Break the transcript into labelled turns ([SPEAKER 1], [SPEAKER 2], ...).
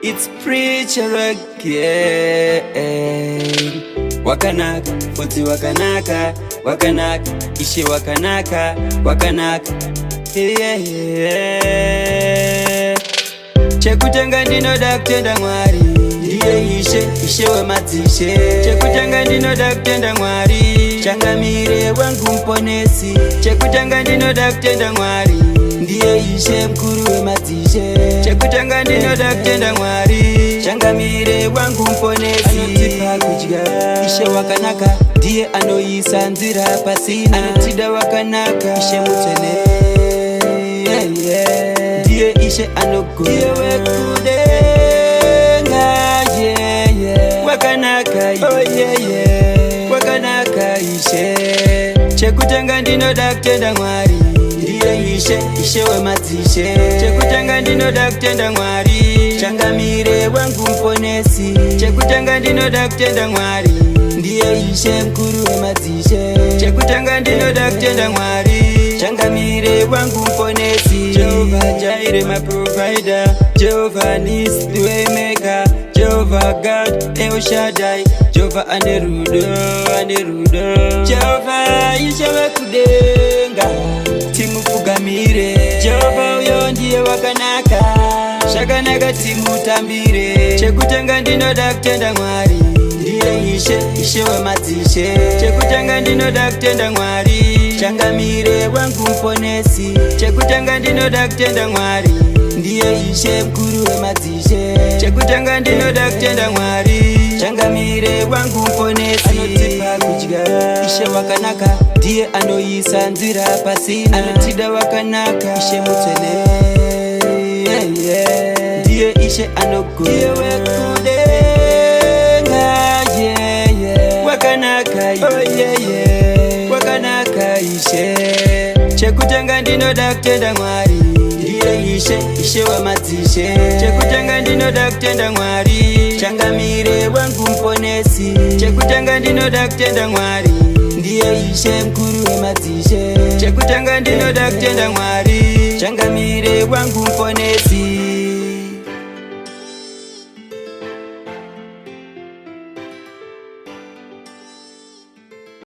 [SPEAKER 1] It's preacher again. Wakanaka, futi wakanaka, wakanaka, ishe wakanaka, wakanaka. Chekutanga ndinoda kutenda Mwari, ndiye ishe wemadzishe. Chekutanga ndinoda kutenda Mwari, changamire wangu mponesi. Chekutanga ndinoda kutenda Mwari, ndiye ishe mkuru wemadzishe. Chekutanga ndinoda kutenda Mwari, changamire wangu mponesi. Anotipa kudya, ishe wakanaka, ndiye anoisa nzira pasina. Anotida wakanaka, ishe mutene. Ndiye ishe anogo, ndiye wekudenga. Wakanaka, wakanaka ishe. Chekutanga ndinoda kutenda Mwari, ndiye ishe wemadzishe. Chekutanga ndinoda kutenda Mwari, changamire wangu mponesi. Chekutanga ndinoda kutenda Mwari, ndiye ishe mkuru wemadzishe. Chekutanga ndinoda kutenda Mwari, changamire wangu mponesi. Jehovah Jireh my provider, Jehovah Nissi the way maker, Jehovah God El Shaddai, Jehovah Anerudo. Jehovah ishe wekudenga, timufugamire. Jehovah uyo ndiye wakanaka, shakanaka timutambire. Chekutanga ndinoda kutenda Mwari, ndiye ishe wemadzishe. Chekutanga ndinoda kutenda Mwari, changamire wangu mponesi. Chekutanga ndinoda kutenda Mwari, ndiye ishe mkuru wemadzishe. Chekutanga ndinoda kutenda Mwari, changamire wangu mponesi. Anotipa kudya, ishe wakanaka, ndiye anoisa nzira pasina. Anotida wakanaka, ishe mutene. Ndiye ishe anogo, ndiye wekudenga. Wakanaka, wakanaka ishe. Chekutanga ndinoda kutenda Mwari, ndiye ishe wemadzishe. Chekutanga ndinoda kutenda Mwari, changamire wangu mponesi. Chekutanga ndinoda kutenda Mwari, ndiye ishe mkuru wemadzishe. Chekutanga ndinoda kutenda Mwari, changamire wangu mponesi.